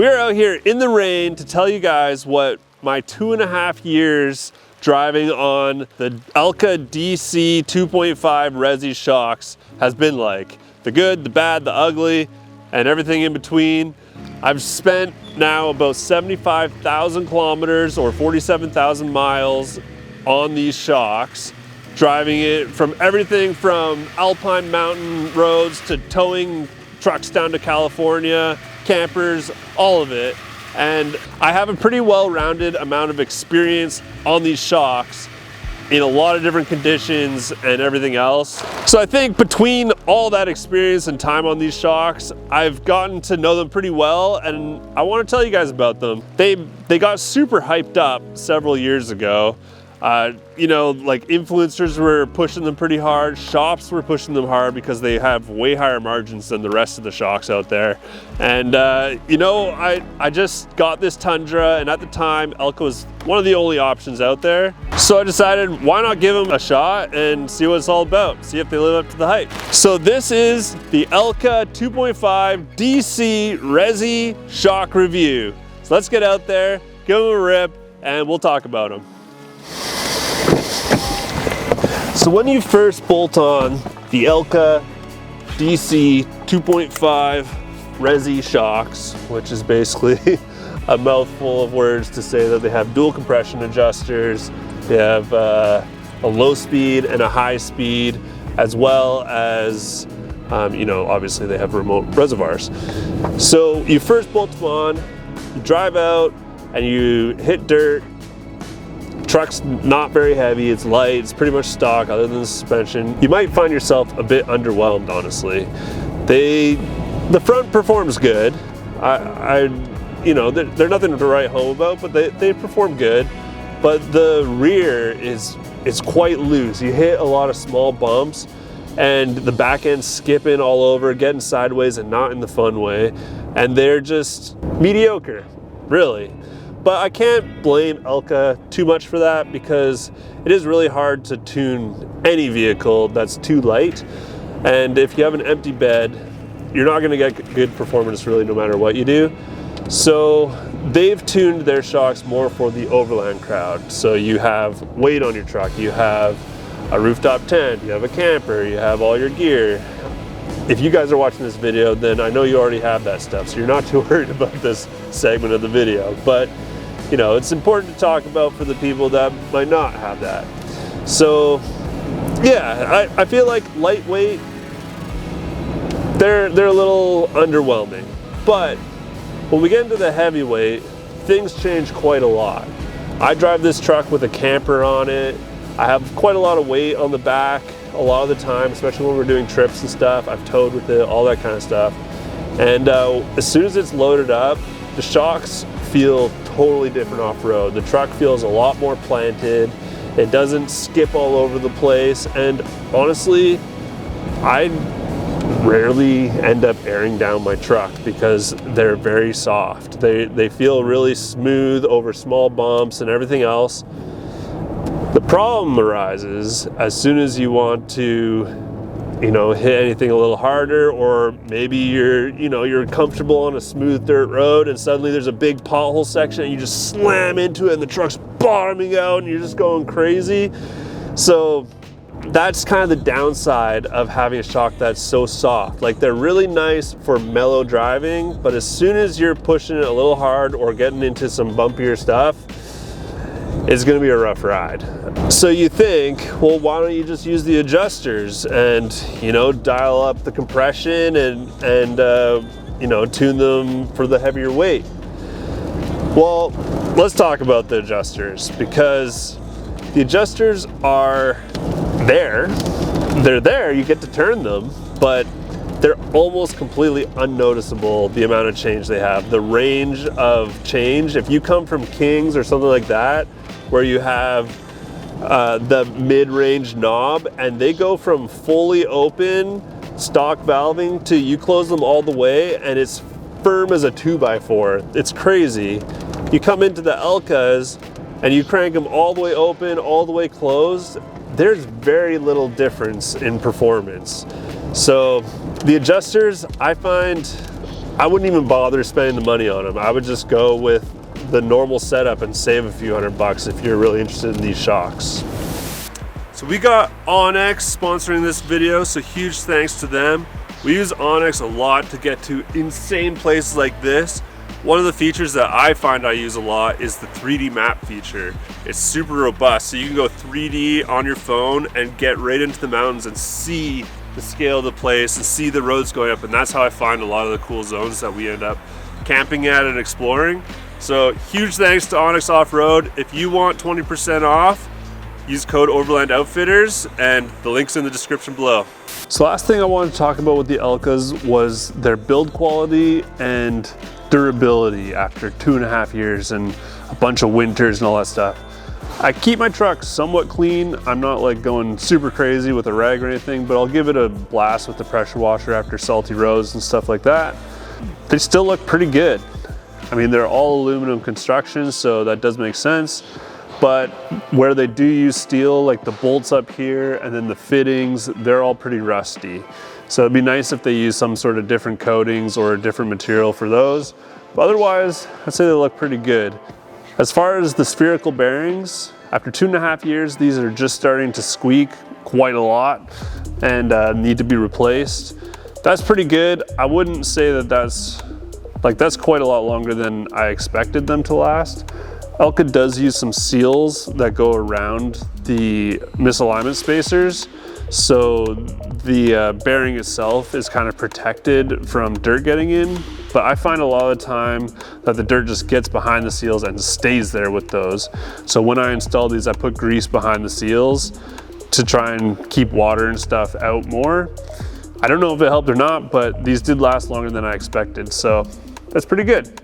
We are out here in the rain to tell you guys what my 2.5 years driving on the Elka DC 2.5 Resi shocks has been like. The good, the bad, the ugly, and everything in between. I've spent now about 75,000 kilometers or 47,000 miles on these shocks, driving it from everything from alpine mountain roads to towing trucks down to California, campers, all of it. And I have a pretty well-rounded amount of experience on these shocks in a lot of different conditions and everything else. So I think between all that experience and time on these shocks, I've gotten to know them pretty well, and I want to tell you guys about them. They got super hyped up several years ago. You know, like influencers were pushing them pretty hard, shops were pushing them hard because they have way higher margins than the rest of the shocks out there. And you know, I just got this Tundra, and at the time Elka was one of the only options out there. So I decided, why not give them a shot and see what it's all about, see if they live up to the hype. So this is the Elka 2.5 DC Resi shock review. So let's get out there, give them a rip, and we'll talk about them. So when you first bolt on the Elka DC 2.5 Resi shocks, which is basically a mouthful of words to say that they have dual compression adjusters, they have a low speed and a high speed, as well as, you know, obviously they have remote reservoirs. So you first bolt them on, you drive out, and you hit dirt. Truck's not very heavy, it's light, it's pretty much stock other than the suspension. You might find yourself a bit underwhelmed, honestly. The front performs good. You know, they're nothing to write home about, but they perform good. But the rear is quite loose. You hit a lot of small bumps, and the back end's skipping all over, getting sideways and not in the fun way. And they're just mediocre, really. But I can't blame Elka too much for that, because it is really hard to tune any vehicle that's too light. And if you have an empty bed, you're not gonna get good performance really no matter what you do. So they've tuned their shocks more for the Overland crowd. So you have weight on your truck, you have a rooftop tent, you have a camper, you have all your gear. If you guys are watching this video, then I know you already have that stuff, so you're not too worried about this segment of the video. But you know, it's important to talk about for the people that might not have that. So yeah, I feel like lightweight, they're a little underwhelming. But when we get into the heavyweight, things change quite a lot. I drive this truck with a camper on it. I have quite a lot of weight on the back a lot of the time, especially when we're doing trips and stuff. I've towed with it, all that kind of stuff. And as soon as it's loaded up, the shocks feel totally different off-road. The truck feels a lot more planted. It doesn't skip all over the place. And honestly, I rarely end up airing down my truck because they're very soft. They feel really smooth over small bumps and everything else. The problem arises as soon as you want to, you know, hit anything a little harder, or maybe you're comfortable on a smooth dirt road and suddenly there's a big pothole section and you just slam into it and the truck's bottoming out and you're just going crazy. So that's kind of the downside of having a shock that's so soft. Like, they're really nice for mellow driving, but as soon as you're pushing it a little hard or getting into some bumpier stuff, it's gonna be a rough ride. So you think, well, why don't you just use the adjusters and, you know, dial up the compression and you know, tune them for the heavier weight? Well, let's talk about the adjusters, because the adjusters are there. They're there, you get to turn them, but they're almost completely unnoticeable, the amount of change they have. The range of change, if you come from Kings or something like that, where you have the mid-range knob, and they go from fully open stock valving to you close them all the way and it's firm as a 2x4. It's crazy. You come into the Elkas and you crank them all the way open, all the way closed, there's very little difference in performance. So the adjusters, I find I wouldn't even bother spending the money on them. I would just go with the normal setup and save a few $100 if you're really interested in these shocks. So we got OnX sponsoring this video, so huge thanks to them. We use OnX a lot to get to insane places like this. One of the features that I find I use a lot is the 3D map feature. It's super robust, so you can go 3D on your phone and get right into the mountains and see the scale of the place and see the roads going up, and that's how I find a lot of the cool zones that we end up camping at and exploring. So huge thanks to OnX Offroad. If you want 20% off, use code Overland Outfitters, and the link's in the description below. So last thing I wanted to talk about with the Elkas was their build quality and durability after 2.5 years and a bunch of winters and all that stuff. I keep my truck somewhat clean. I'm not like going super crazy with a rag or anything, but I'll give it a blast with the pressure washer after salty roads and stuff like that. They still look pretty good. I mean, they're all aluminum construction, so that does make sense. But where they do use steel, like the bolts up here and then the fittings, they're all pretty rusty. So it'd be nice if they use some sort of different coatings or a different material for those. But otherwise, I'd say they look pretty good. As far as the spherical bearings, after 2.5 years, these are just starting to squeak quite a lot and need to be replaced. That's pretty good. I wouldn't say that that's quite a lot longer than I expected them to last. Elka does use some seals that go around the misalignment spacers, so the bearing itself is kind of protected from dirt getting in, but I find a lot of the time that the dirt just gets behind the seals and stays there with those. So when I install these, I put grease behind the seals to try and keep water and stuff out more. I don't know if it helped or not, but these did last longer than I expected, so that's pretty good.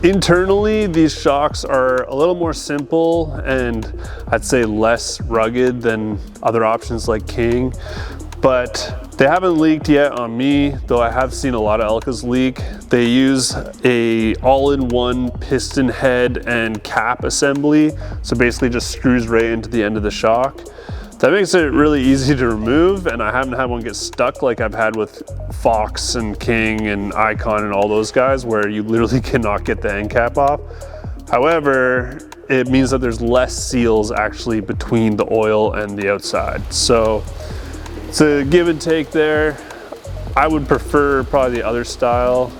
Internally, these shocks are a little more simple and I'd say less rugged than other options like King, but they haven't leaked yet on me, though I have seen a lot of Elkas leak. They use a all-in-one piston head and cap assembly, so basically just screws right into the end of the shock. That makes it really easy to remove, and I haven't had one get stuck like I've had with Fox and King and Icon and all those guys, where you literally cannot get the end cap off. However, it means that there's less seals actually between the oil and the outside. So it's a give and take there. I would prefer probably the other style,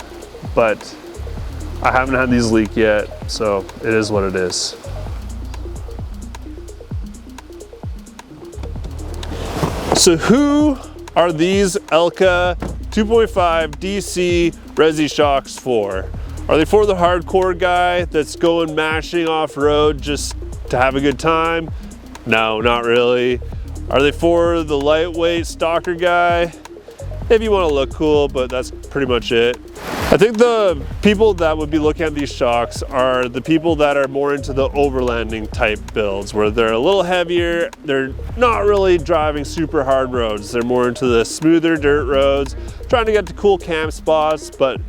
but I haven't had these leak yet, so it is what it is. So who are these Elka 2.5 DC Resi shocks for? Are they for the hardcore guy that's going mashing off-road just to have a good time? No, not really. Are they for the lightweight stalker guy? If you want to look cool, but that's pretty much it. I think the people that would be looking at these shocks are the people that are more into the overlanding type builds, where they're a little heavier, they're not really driving super hard roads, they're more into the smoother dirt roads, trying to get to cool camp spots, but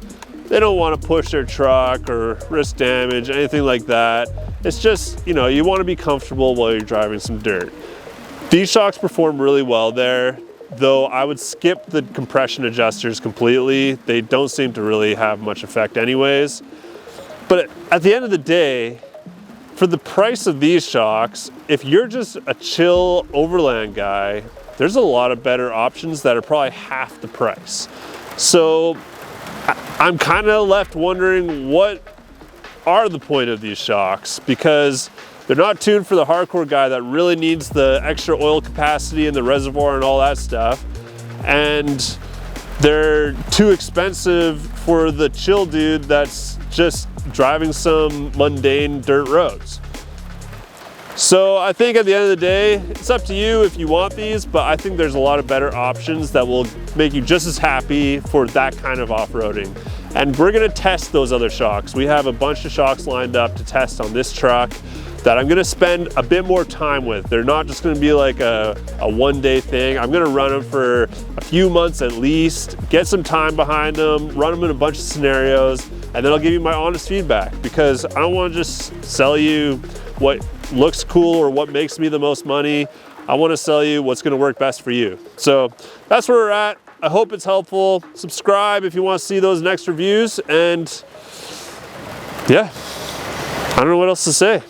they don't want to push their truck or risk damage, anything like that. It's just, you know, you want to be comfortable while you're driving some dirt. These shocks perform really well there, though I would skip the compression adjusters completely. They don't seem to really have much effect anyways. But at the end of the day, for the price of these shocks, if you're just a chill overland guy, there's a lot of better options that are probably half the price. So I'm kind of left wondering, what are the point of these shocks? Because they're not tuned for the hardcore guy that really needs the extra oil capacity in the reservoir and all that stuff. And they're too expensive for the chill dude that's just driving some mundane dirt roads. So I think at the end of the day, it's up to you if you want these, but I think there's a lot of better options that will make you just as happy for that kind of off-roading. And we're gonna test those other shocks. We have a bunch of shocks lined up to test on this truck that I'm gonna spend a bit more time with. They're not just gonna be like a one-day thing. I'm gonna run them for a few months at least, get some time behind them, run them in a bunch of scenarios, and then I'll give you my honest feedback, because I don't wanna just sell you what looks cool or what makes me the most money. I wanna sell you what's gonna work best for you. So that's where we're at. I hope it's helpful. Subscribe if you want to see those next reviews. And yeah, I don't know what else to say,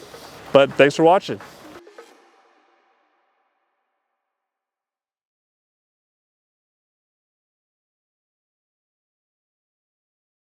but thanks for watching.